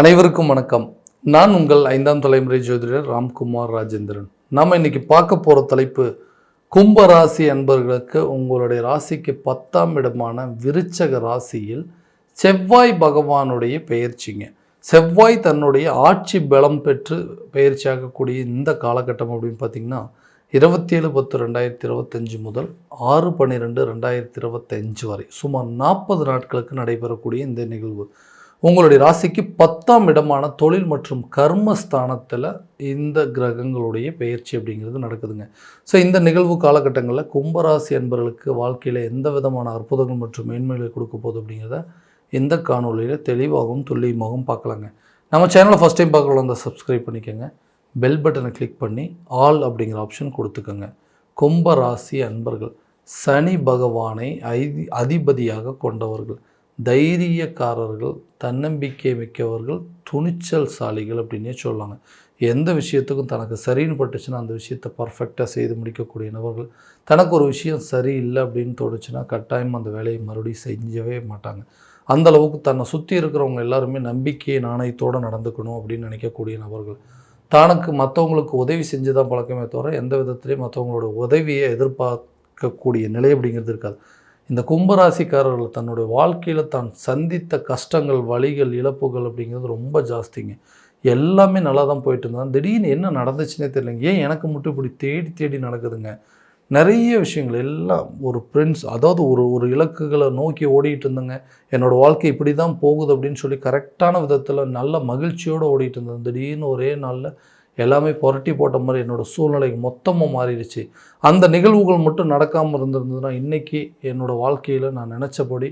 அனைவருக்கும் வணக்கம். நான் உங்கள் 5ஆம் தலைமுறை ஜோதிடர் ராம்குமார் ராஜேந்திரன். நம்ம இன்னைக்கு பார்க்க போகிற தலைப்பு, கும்ப ராசி அன்பர்களுக்கு உங்களுடைய ராசிக்கு 10ஆம் இடமான விருச்சக ராசியில் செவ்வாய் பகவானுடைய பெயர்ச்சிங்க. செவ்வாய் தன்னுடைய ஆட்சி பலம் பெற்று பெயர்ச்சியாகக்கூடிய இந்த காலகட்டம் அப்படின்னு பார்த்திங்கன்னா 27/10/2025 முதல் 6/12/2025 வரை சுமார் 40 நாட்களுக்கு நடைபெறக்கூடிய இந்த நிகழ்வு உங்களுடைய ராசிக்கு 10ஆம் இடமான தொழில் மற்றும் கர்மஸ்தானத்தில் இந்த கிரகங்களுடைய பெயர்ச்சி அப்படிங்கிறது நடக்குதுங்க. ஸோ இந்த நிகழ்வு காலகட்டங்களில் கும்பராசி அன்பர்களுக்கு வாழ்க்கையில் எந்த விதமான அற்புதங்கள் மற்றும் மேன்மைகளை கொடுக்க போகுது அப்படிங்கிறத இந்த காணொலியில் தெளிவாகவும் துல்லியமாகவும் பார்க்கலாங்க. நம்ம சேனலை ஃபஸ்ட் டைம் பார்க்கலாம், அந்த சப்ஸ்கிரைப் பண்ணிக்கோங்க, பெல் பட்டனை கிளிக் பண்ணி ஆல் அப்படிங்கிற ஆப்ஷன் கொடுத்துக்கோங்க. கும்பராசி அன்பர்கள் சனி பகவானை அதிபதியாக கொண்டவர்கள், தைரியக்காரர்கள், தன்னம்பிக்கை மிக்கவர்கள், துணிச்சல்சாலிகள் அப்படின்னே சொல்லலாங்க. எந்த விஷயத்துக்கும் தனக்கு சரின்னு பட்டுச்சுன்னா அந்த விஷயத்தை பர்ஃபெக்டாக செய்து முடிக்கக்கூடிய நபர்கள். தனக்கு ஒரு விஷயம் சரியில்லை அப்படின்னு தோணுச்சுன்னா கட்டாயம் அந்த வேலையை மறுபடியும் செஞ்சவே மாட்டாங்க. அந்தளவுக்கு தன்னை சுற்றி இருக்கிறவங்க எல்லாருமே நம்பிக்கை நாணயத்தோடு நடந்துக்கணும் அப்படின்னு நினைக்கக்கூடிய நபர்கள். தனக்கு மற்றவங்களுக்கு உதவி செஞ்சு தான் பழக்கமே தவிர எந்த விதத்துலேயும் மற்றவங்களோட உதவியை எதிர்பார்க்கக்கூடிய நிலை அப்படிங்கிறது இருக்காது. இந்த கும்பராசிக்காரர்கள் தன்னுடைய வாழ்க்கையில் தான் சந்தித்த கஷ்டங்கள், வலிகள், இழப்புகள் அப்படிங்கிறது ரொம்ப ஜாஸ்திங்க. எல்லாமே நல்லா தான் போயிட்டு இருந்தாங்க. திடீர்னு என்ன நடந்துச்சுன்னே தெரியலைங்க. ஏன் எனக்கு மட்டும் இப்படி தேடி தேடி நடக்குதுங்க. நிறைய விஷயங்கள் எல்லாம் ஒரு அதாவது ஒரு இலக்குகளை நோக்கி ஓடிட்டு இருந்தேங்க. என்னோடய வாழ்க்கை இப்படி தான் போகுது அப்படின்னு சொல்லி கரெக்டான விதத்தில் நல்ல மகிழ்ச்சியோடு ஓடிட்டு இருந்தேன். திடீர்னு ஒரே நாளில் எல்லாமே புரட்டி போட்ட மாதிரி என்னோடய சூழ்நிலை மொத்தமாக மாறிடுச்சு. அந்த நிகழ்வுகள் மட்டும் நடக்காமல் இருந்திருந்ததுன்னா இன்றைக்கி என்னோடய வாழ்க்கையில் நான் நினச்சபடி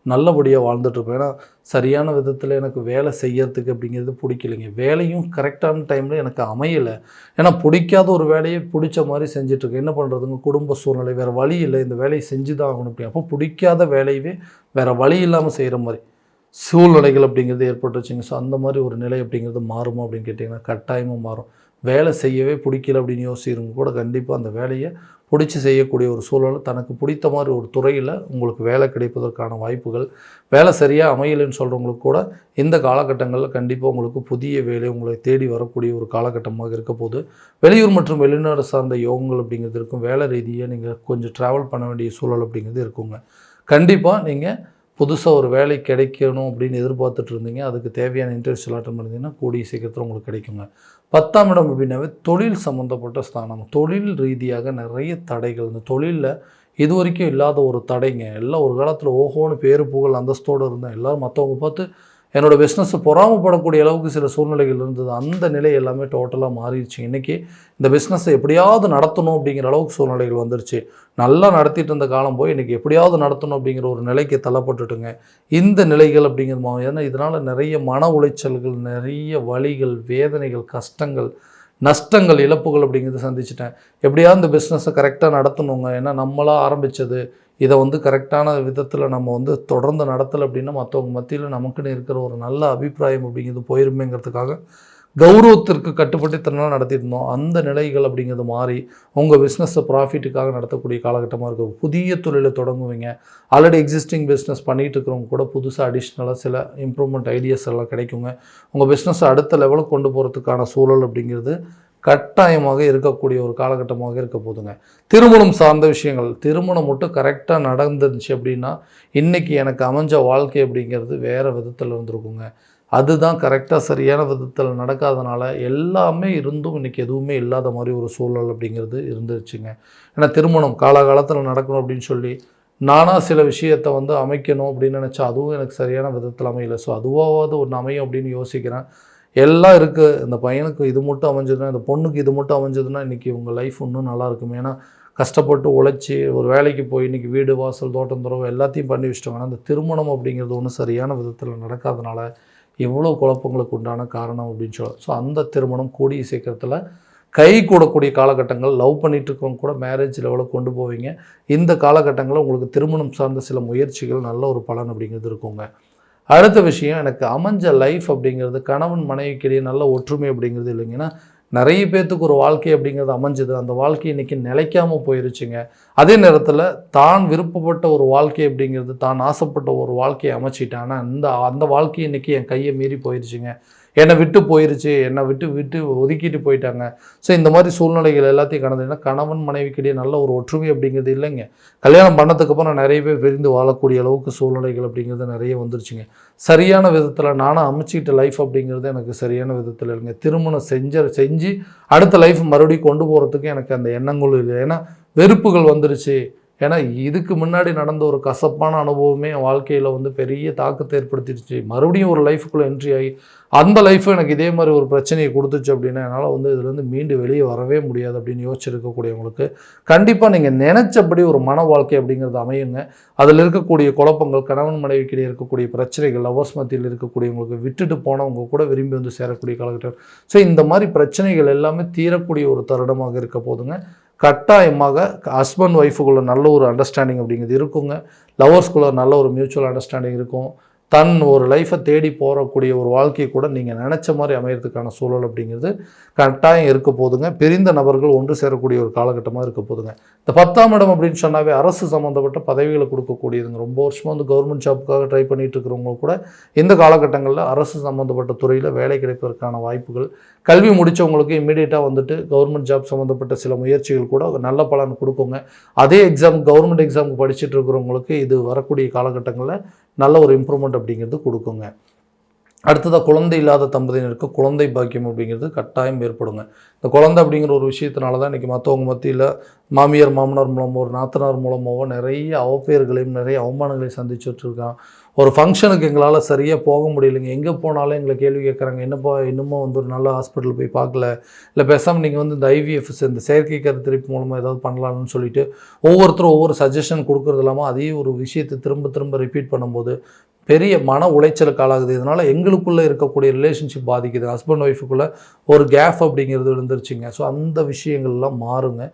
நல்லபடியாக வாழ்ந்துட்டுருப்பேன். ஏன்னா சரியான விதத்தில் எனக்கு வேலை செய்யறதுக்கு அப்படிங்கிறது பிடிக்கலைங்க. வேலையும் கரெக்டான டைமில் எனக்கு அமையலை. ஏன்னா பிடிக்காத ஒரு வேலையை பிடிச்ச மாதிரி செஞ்சிட்ருக்கேன். என்ன பண்ணுறதுங்க, குடும்ப சூழ்நிலை, வேறு வழி இல்லை, இந்த வேலையை செஞ்சு தான் ஆகணும். அப்படி அப்போ பிடிக்காத வேலையவே வேறு வழி இல்லாமல் செய்கிற மாதிரி சூழ்நிலைகள் அப்படிங்கிறது ஏற்பட்டுச்சுங்க. ஸோ அந்த மாதிரி ஒரு நிலை அப்படிங்கிறது மாறுமா அப்படின்னு கேட்டிங்கன்னா கட்டாயமாக மாறும். வேலை செய்யவே பிடிக்கல அப்படின்னு யோசிக்கிறவங்க கூட கண்டிப்பாக அந்த வேலையை பிடிச்சி செய்யக்கூடிய ஒரு சூழல், தனக்கு பிடித்த மாதிரி ஒரு துறையில் உங்களுக்கு வேலை கிடைப்பதற்கான வாய்ப்புகள், வேலை சரியாக அமையலைன்னு சொல்கிறவங்களுக்கு கூட இந்த காலகட்டங்களில் கண்டிப்பாக உங்களுக்கு புதிய வேலை உங்களை தேடி வரக்கூடிய ஒரு காலகட்டமாக இருக்க போது. வெளியூர் மற்றும் வெளிநாடு சார்ந்த யோகங்கள் அப்படிங்கிறது இருக்கும். வேலை ரீதியாக நீங்கள் கொஞ்சம் ட்ராவல் பண்ண வேண்டிய சூழல் அப்படிங்கிறது இருக்குங்க. கண்டிப்பாக நீங்கள் புதுசாக ஒரு வேலை கிடைக்கணும் அப்படின்னு எதிர்பார்த்துட்டு இருந்தீங்க, அதுக்கு தேவையான இன்டர்வியூஸ் அட்டன் பண்ணிங்கன்னா கூடிய சீக்கிரத்தில் உங்களுக்கு கிடைக்குங்க. 10ஆம் இடம் அப்படின்னாவே தொழில் சம்மந்தப்பட்ட ஸ்தானம். தொழில் ரீதியாக நிறைய தடைகள், இந்த தொழிலில் இது வரைக்கும் இல்லாத ஒரு தடைங்க. எல்லாம் ஒரு காலத்தில் ஓஹோன்னு பேரு புகழ் அந்தஸ்தோடு இருந்தேன், எல்லோரும் மற்றவங்க பார்த்து என்னோடய பிஸ்னஸை பொறாமப்படக்கூடிய அளவுக்கு சில சூழ்நிலைகள் இருந்தது. அந்த நிலை எல்லாமே டோட்டலாக மாறிடுச்சு. இன்றைக்கி இந்த பிஸ்னஸை எப்படியாவது நடத்தணும் அப்படிங்கிற அளவுக்கு சூழ்நிலைகள் வந்துருச்சு. நல்லா நடத்திட்டு இருந்த காலம் போய் இன்றைக்கி எப்படியாவது நடத்தணும் அப்படிங்கிற ஒரு நிலைக்கு தள்ளப்பட்டுட்டுங்க. இந்த நிலைகள் அப்படிங்கிறது ஏன்னா இதனால் நிறைய மன உளைச்சல்கள், நிறைய வலிகள், வேதனைகள், கஷ்டங்கள், நஷ்டங்கள், இழப்புகள் அப்படிங்கிறது சந்திச்சிட்டேன். எப்படியாவது இந்த பிஸ்னஸை கரெக்டாக நடத்தணுங்க. ஏன்னா நம்மளாக ஆரம்பித்தது, இதை கரெக்டான விதத்தில் நம்ம தொடர்ந்து நடத்தலை அப்படின்னா மற்றவங்க மத்தியில் நமக்குன்னு இருக்கிற ஒரு நல்ல அபிப்பிராயம் அப்படிங்கிறது போயிருமேங்கிறதுக்காக கௌரவத்திற்கு கட்டுப்பட்டு இத்தனை நடத்திட்டு இருந்தோம். அந்த நிலைகள் அப்படிங்கிறது மாறி உங்கள் பிஸ்னஸை ப்ராஃபிட்டுக்காக நடத்தக்கூடிய காலகட்டமாக இருக்கும். புதிய தொழிலை தொடங்குவீங்க. ஆல்ரெடி எக்ஸிஸ்டிங் பிஸ்னஸ் பண்ணிகிட்டு இருக்கிறவங்க கூட புதுசாக அடிஷ்னலாக சில இம்ப்ரூவ்மெண்ட் ஐடியாஸ் எல்லாம் கிடைக்குங்க. உங்கள் பிஸ்னஸை அடுத்த லெவலுக்கு கொண்டு போகிறதுக்கான சூழல் அப்படிங்கிறது கட்டாயமாக இருக்கக்கூடிய ஒரு காலகட்டமாக இருக்க போதுங்க. திருமணம் சார்ந்த விஷயங்கள், திருமணம் மட்டும் கரெக்டாக நடந்துருந்துச்சு அப்படின்னா இன்றைக்கி எனக்கு அமைஞ்ச வாழ்க்கை அப்படிங்கிறது வேறு விதத்தில் இருந்திருக்குங்க. அதுதான் கரெக்டாக சரியான விதத்தில் நடக்காதனால எல்லாமே இருந்தும் இன்றைக்கி எதுவுமே இல்லாத மாதிரி ஒரு சூழல் அப்படிங்கிறது இருந்துருச்சுங்க. ஏன்னா திருமணம் காலகாலத்தில் நடக்கணும் அப்படின்னு சொல்லி நானாக சில விஷயத்தை அமைக்கணும் அப்படின்னு நினச்சா அதுவும் எனக்கு சரியான விதத்தில் அமையலை. ஸோ அதுவாவது ஒன்று அமையும் அப்படின்னு யோசிக்கிறேன். எல்லாம் இருக்குது. இந்த பையனுக்கு இது மட்டும் அமைஞ்சதுன்னா, இந்த பொண்ணுக்கு இது மட்டும் அமைஞ்சதுன்னா இன்றைக்கி உங்கள் லைஃப் இன்னும் நல்லாயிருக்கும். ஏன்னா கஷ்டப்பட்டு உழைச்சி ஒரு வேலைக்கு போய் இன்றைக்கி வீடு வாசல் தோட்டம் துறவு எல்லாத்தையும் பண்ணி வச்சிட்டோங்க. ஆனால் அந்த திருமணம் அப்படிங்கிறது ஒன்றும் சரியான விதத்தில் நடக்காதனால எவ்வளோ குழப்பங்களுக்கு உண்டான காரணம் அப்படின்னு சொல்லலாம். ஸோ அந்த திருமணம் கூடிய சீக்கிரத்தில் கை கூடக்கூடிய காலகட்டங்கள், லவ் பண்ணிகிட்டு இருக்கவங்க கூட மேரேஜ் லெவலில் கொண்டு போவீங்க. இந்த காலகட்டங்களில் உங்களுக்கு திருமணம் சார்ந்த சில முயற்சிகள் நல்ல ஒரு பலன் அப்படிங்கிறது இருக்குங்க. அடுத்த விஷயம், எனக்கு அமைஞ்ச லைஃப் அப்படிங்கிறது கணவன் மனைவிக்கிடையே நல்ல ஒற்றுமை அப்படிங்கிறது இல்லைங்கன்னா நிறைய பேர்த்துக்கு ஒரு வாழ்க்கை அப்படிங்கிறது அமைஞ்சது. அந்த வாழ்க்கை இன்றைக்கி நிலைக்காமல் போயிருச்சுங்க. அதே நேரத்தில் தான் விருப்பப்பட்ட ஒரு வாழ்க்கை அப்படிங்கிறது, தான் ஆசைப்பட்ட ஒரு வாழ்க்கையை அமைச்சிட்டேன். ஆனால் அந்த வாழ்க்கை இன்றைக்கி என் கையை மீறி போயிருச்சுங்க. என்னை விட்டு போயிருச்சு, என்னை விட்டு ஒதுக்கிட்டு போயிட்டாங்க. ஸோ இந்த மாதிரி சூழ்நிலைகள் எல்லாத்தையும் கடந்ததுன்னா கணவன் மனைவிக்கிடையே நல்ல ஒரு ஒற்றுமை அப்படிங்கிறது இல்லைங்க. கல்யாணம் பண்ணதுக்கப்புறம் நிறைய பேர் பிரிந்து வாழக்கூடிய அளவுக்கு சூழ்நிலைகள் அப்படிங்கிறது நிறைய வந்துருச்சுங்க. சரியான விதத்தில் நானும் அமைச்சிக்கிட்ட லைஃப் அப்படிங்கிறது எனக்கு சரியான விதத்தில் இல்லைங்க. திருமணம் செஞ்சு அடுத்த லைஃப் மறுபடியும் கொண்டு போகிறதுக்கு எனக்கு அந்த எண்ணங்களும் இல்லை. ஏன்னா வெறுப்புகள் வந்துருச்சு. ஏன்னா இதுக்கு முன்னாடி நடந்த ஒரு கசப்பான அனுபவமே என் வாழ்க்கையில் வந்து பெரிய தாக்கத்தை ஏற்படுத்திடுச்சு. மறுபடியும் ஒரு லைஃபுக்குள்ளே என்ட்ரி ஆகி அந்த லைஃபும் எனக்கு இதே மாதிரி ஒரு பிரச்சனையை கொடுத்துச்சு அப்படின்னா என்னால் வந்து இதுலேருந்து மீண்டு வெளியே வரவே முடியாது அப்படின்னு யோசிச்சிருக்கக்கூடியவங்களுக்கு கண்டிப்பாக நீங்கள் நினச்சபடி ஒரு மன வாழ்க்கை அப்படிங்கிறது அமையுங்க. அதில் இருக்கக்கூடிய குழப்பங்கள், கணவன் மனைவிக்கிடையே இருக்கக்கூடிய பிரச்சனைகள், லவர்ஸ் மத்தியில் இருக்கக்கூடியவங்களுக்கு விட்டுட்டு போனவங்க கூட விரும்பி வந்து சேரக்கூடிய காலகட்டம். ஸோ இந்த மாதிரி பிரச்சனைகள் எல்லாமே தீரக்கூடிய ஒரு தருணமாக இருக்க போதுங்க. கட்டாயமாக ஹஸ்பண்ட் ஒய்ஃபுக்குள்ள நல்ல ஒரு அண்டர்ஸ்டாண்டிங் அப்படிங்கிறது இருக்குங்க. லவர்ஸ்குள்ள நல்ல ஒரு மியூச்சுவல் அண்டர்ஸ்டாண்டிங் இருக்கும். தன் ஒரு லைஃப்பை தேடி போகக்கூடிய ஒரு வாழ்க்கையை கூட நீங்கள் நினச்ச மாதிரி அமையறதுக்கான சூழல் அப்படிங்கிறது கட்டாயம் இருக்க போதுங்க. பிரிந்த நபர்கள் ஒன்று சேரக்கூடிய ஒரு காலகட்டமாக இருக்க போதுங்க. இந்த 10ஆம் இடம் அப்படின்னு சொன்னாவே அரசு சம்மந்தப்பட்ட பதவிகளை கொடுக்கக்கூடியதுங்க. ரொம்ப வருஷமாக வந்து கவர்மெண்ட் ஜாப்புக்காக ட்ரை பண்ணிட்டு இருக்கிறவங்க கூட இந்த காலகட்டங்களில் அரசு சம்மந்தப்பட்ட துறையில் வேலை கிடைப்பதற்கான வாய்ப்புகள், கல்வி முடித்தவங்களுக்கு இமீடியட்டாக வந்துட்டு கவர்மெண்ட் ஜாப் சம்மந்தப்பட்ட சில முயற்சிகள் கூட நல்ல பலன் கொடுக்குங்க. அதே கவர்மெண்ட் எக்ஸாமுக்கு படிச்சுட்டு இருக்கிறவங்களுக்கு இது வரக்கூடிய காலகட்டங்களில் நல்ல ஒரு இம்ப்ரூவ்மெண்ட் அப்படிங்கிறது கொடுக்குங்க. அடுத்ததாக குழந்தை இல்லாத தம்பதியினருக்கு குழந்தை பாக்கியம் அப்படிங்கிறது கட்டாயம் ஏற்படுங்க. இந்த குழந்தை அப்படிங்கிற ஒரு விஷயத்தினால தான் இன்றைக்கி மற்றவங்க மத்தியில் மாமியார் மாமனார் மூலமோ ஒரு நாத்தனார் மூலமாகவோ நிறைய அவப்பெயர்களையும் நிறைய அவமானங்களையும் சந்திச்சுட்ருக்கான். ஒரு ஃபங்க்ஷனுக்கு எங்களால் சரியாக போக முடியலைங்க. எங்கே போனாலும் எங்களை கேள்வி கேட்குறாங்க, என்னப்பா இன்னமும் வந்து ஒரு நல்ல ஹாஸ்பிட்டல் போய் பார்க்கல, இல்லை பேசாமல் நீங்கள் வந்து இந்த ஐவிஎஃப்எஸ் இந்த செயற்கை கருத்தரிப்பு மூலமாக ஏதாவது பண்ணலாம்னு சொல்லிட்டு ஒவ்வொருத்தரும் ஒவ்வொரு சஜஷன் கொடுக்குறது இல்லாமல் அதே ஒரு விஷயத்தை திரும்ப திரும்ப ரிப்பீட் பண்ணும்போது பெரிய மன உளைச்சலுக்கு ஆளாகுது. இதனால் எங்களுக்குள்ளே இருக்கக்கூடிய ரிலேஷன்ஷிப் பாதிக்குது. ஹஸ்பண்ட் ஒய்ஃபுக்குள்ளே ஒரு கேப் அப்படிங்கிறது இருந்துருச்சுங்க. ஸோ அந்த விஷயங்கள்லாம் மாறுங்க.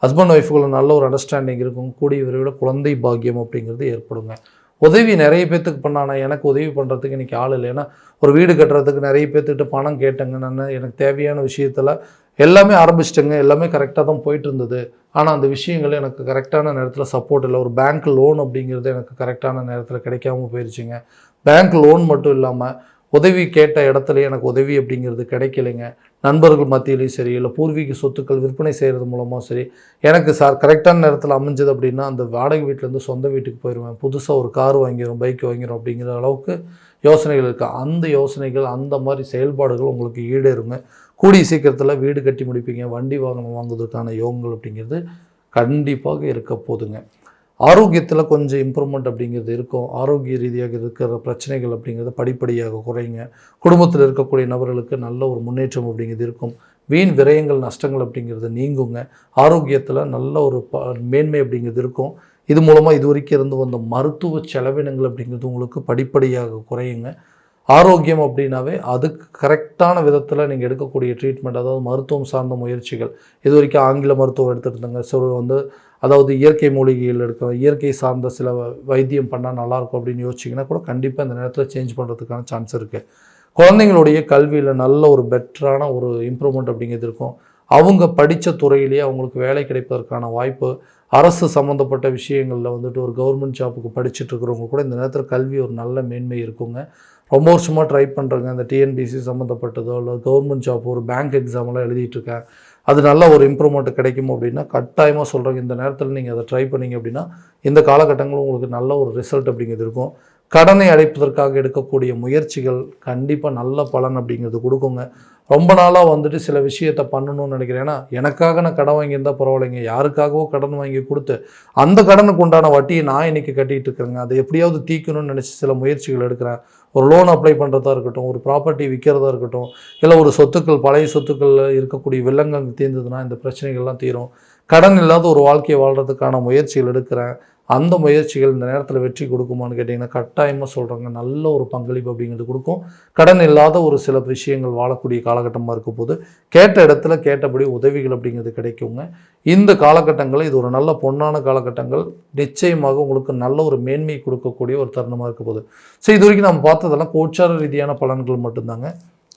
ஹஸ்பண்ட் ஒய்ஃபுக்குள்ளே நல்ல ஒரு அண்டர்ஸ்டாண்டிங் இருக்கும். கூடிய விரைவில் குழந்தை பாக்கியம் அப்படிங்கிறது ஏற்படுங்க. உதவி நிறைய பேர்த்துக்கு பண்ணானா எனக்கு உதவி பண்ணுறதுக்கு இன்றைக்கி ஆள் இல்லை. ஏன்னா ஒரு வீடு கட்டுறதுக்கு நிறைய பேர்த்துக்கிட்ட பணம் கேட்டேங்க. நான் எனக்கு தேவையான விஷயத்தில் எல்லாமே ஆரம்பிச்சிட்டேங்க. எல்லாமே கரெக்டாக தான் போயிட்டு இருந்தது. ஆனால் அந்த விஷயங்கள் எனக்கு கரெக்டான நேரத்தில் சப்போர்ட் இல்லை. ஒரு பேங்க் லோன் அப்படிங்கிறது எனக்கு கரெக்டான நேரத்தில் கிடைக்காம போயிடுச்சுங்க. பேங்க் லோன் மட்டும் இல்லாமல் உதவி கேட்ட இடத்துல எனக்கு உதவி அப்படிங்கிறது கிடைக்கலைங்க. நண்பர்கள் மத்தியிலையும் சரி, இல்லை பூர்வீக சொத்துக்கள் விற்பனை செய்கிறது மூலமாக சரி, எனக்கு கரெக்டான நேரத்தில் அமைஞ்சது அப்படின்னா அந்த வாடகை வீட்டிலேருந்து சொந்த வீட்டுக்கு போயிடுவேன். புதுசாக ஒரு கார் வாங்கிடும், பைக் வாங்கிடும் அப்படிங்கிற அளவுக்கு யோசனைகள் இருக்குது. அந்த யோசனைகள், அந்த மாதிரி செயல்பாடுகள் உங்களுக்கு ஈடேறுங்க. கூடிய சீக்கிரத்தில் வீடு கட்டி முடிப்பீங்க. வண்டி வாகனம் வாங்குவதற்கான யோகங்கள் அப்படிங்கிறது கண்டிப்பாக இருக்க போதுங்க. ஆரோக்கியத்தில் கொஞ்சம் இம்ப்ரூவ்மெண்ட் அப்படிங்கிறது இருக்கும். ஆரோக்கிய ரீதியாக இருக்கிற பிரச்சனைகள் அப்படிங்கிறது படிப்படியாக குறைங்க. குடும்பத்தில் இருக்கக்கூடிய நபர்களுக்கு நல்ல ஒரு முன்னேற்றம் அப்படிங்கிறது இருக்கும். வீண் விரயங்கள் நஷ்டங்கள் அப்படிங்கிறது நீங்குங்க. ஆரோக்கியத்தில் நல்ல ஒரு மேன்மை அப்படிங்கிறது இருக்கும். இது மூலமாக இது வரைக்கும் இருந்து வந்த மருத்துவ செலவினங்கள் அப்படிங்கிறது உங்களுக்கு படிப்படியாக குறையுங்க. ஆரோக்கியம் அப்படின்னாவே அதுக்கு கரெக்டான விதத்தில் நீங்கள் எடுக்கக்கூடிய ட்ரீட்மெண்ட், அதாவது மருத்துவம் சார்ந்த முயற்சிகள், இது வரைக்கும் ஆங்கில மருத்துவம் எடுத்துகிட்டு இருந்தாங்க. ஸோ வந்து அதாவது இயற்கை மூலிகைகள் இயற்கை சார்ந்த சில வைத்தியம் பண்ணால் நல்லாயிருக்கும் அப்படின்னு யோசிச்சிங்கன்னா கூட கண்டிப்பாக இந்த நேரத்தில் சேஞ்ச் பண்ணுறதுக்கான சான்ஸ் இருக்குது. குழந்தைங்களுடைய கல்வியில் நல்ல ஒரு பெட்டரான ஒரு இம்ப்ரூவ்மெண்ட் அப்படிங்கிறது இருக்கும். அவங்க படித்த துறையிலேயே அவங்களுக்கு வேலை கிடைப்பதற்கான வாய்ப்பு, அரசு சம்மந்தப்பட்ட விஷயங்களில் வந்துட்டு ஒரு கவர்மெண்ட் ஜாப்புக்கு படிச்சுட்டு இருக்கிறவங்க கூட இந்த நேரத்தில் கல்வி ஒரு நல்ல மேன்மை இருக்குங்க. ரொம்ப வருஷமாக ட்ரை பண்ணுறேங்க, இந்த டிஎன்பிசி சம்மந்தப்பட்டதோ இல்லை கவர்மெண்ட் ஜாப் ஒரு பேங்க் எக்ஸாமெல்லாம் எழுதிட்டுருக்கேன், அது நல்ல ஒரு இம்ப்ரூவ்மெண்ட் கிடைக்கும் அப்படின்னா கட்டாயமாக சொல்கிறேங்க. இந்த நேரத்தில் நீங்கள் அதை ட்ரை பண்ணிங்க அப்படின்னா இந்த காலகட்டங்களும் உங்களுக்கு நல்ல ஒரு ரிசல்ட் அப்படிங்கிறது இருக்கும். கடனை அடைப்பதற்காக எடுக்கக்கூடிய முயற்சிகள் கண்டிப்பாக நல்ல பலன் அப்படிங்கிறது கொடுக்குங்க. ரொம்ப நாளாக வந்துட்டு சில விஷயத்தை பண்ணணும்னு நினைக்கிறேன். ஏன்னா எனக்காக நான் கடன் வாங்கியிருந்தால் பரவாயில்லைங்க, யாருக்காகவோ கடன் வாங்கி கொடுத்து அந்த கடனுக்கு உண்டான வட்டியை நான் இன்றைக்கி கட்டிகிட்டு இருக்கிறேங்க. அதை எப்படியாவது தீக்கணும்னு நினச்சி சில முயற்சிகள் எடுக்கிறேன். ஒரு லோன் அப்ளை பண்ணுறதா இருக்கட்டும், ஒரு ப்ராப்பர்ட்டி விற்கிறதா இருக்கட்டும், இல்லை ஒரு சொத்துக்கள் பழைய சொத்துக்களில் இருக்கக்கூடிய வில்லங்கள் தீர்ந்ததுன்னா இந்த பிரச்சனைகள்லாம் தீரும். கடன் இல்லாத ஒரு வாழ்க்கையை வாழ்கிறதுக்கான முயற்சிகள் எடுக்கிறேன். அந்த முயற்சிகள் இந்த நேரத்தில் வெற்றி கொடுக்குமான்னு கேட்டிங்கன்னா கட்டாயமாக சொல்கிறாங்க, நல்ல ஒரு பங்களிப்பு அப்படிங்கிறது கொடுக்கும். கடன் இல்லாத ஒரு சில விஷயங்கள் வாழக்கூடிய காலகட்டமாக இருக்க போது கேட்ட இடத்துல கேட்டபடி உதவிகள் அப்படிங்கிறது கிடைக்குங்க. இந்த காலகட்டங்களில் இது ஒரு நல்ல பொன்னான காலகட்டங்கள். நிச்சயமாக உங்களுக்கு நல்ல ஒரு மேன்மை கொடுக்கக்கூடிய ஒரு தருணமாக இருக்க போது. ஸோ இது வரைக்கும் நம்ம பார்த்ததெல்லாம் கோச்சார ரீதியான பலன்கள் மட்டும்தாங்க.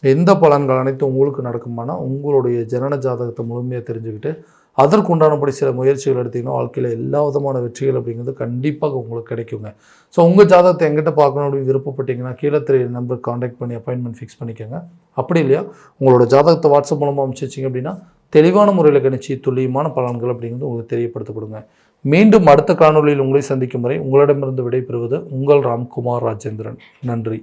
எந்த பலன்கள் அனைத்தும் உங்களுக்கு நடக்குமானா உங்களுடைய ஜனன ஜாதகத்தை முழுமையாக தெரிஞ்சுக்கிட்டு அதற்குண்டானபடி சில முயற்சிகள் எடுத்திங்கன்னா வாழ்க்கையில் எல்லா விதமான வெற்றிகள் அப்படிங்கிறது கண்டிப்பாக உங்களுக்கு கிடைக்குங்க. ஸோ உங்கள் ஜாதகத்தை எங்கிட்ட பார்க்கணும் அப்படின்னு விருப்பப்பட்டீங்கன்னா கீழே தெரிய நம்பருக்கு காண்டாக்ட் பண்ணி அப்பாயின்மெண்ட் ஃபிக்ஸ் பண்ணிக்கோங்க. அப்படி இல்லையா உங்களோட ஜாதகத்தை வாட்ஸ்அப் மூலமாக அனுப்பிச்சிங்க அப்படின்னா தெளிவான முறையில் கணிச்சு துல்லியமான பலன்கள் அப்படிங்கிறது உங்களுக்கு தெரியப்படுத்தப்படுங்க. மீண்டும் அடுத்த காணொலியில் உங்களை சந்திக்கும் வரை உங்களிடமிருந்து விடைபெறுவது உங்கள் ராம்குமார் ராஜேந்திரன். நன்றி.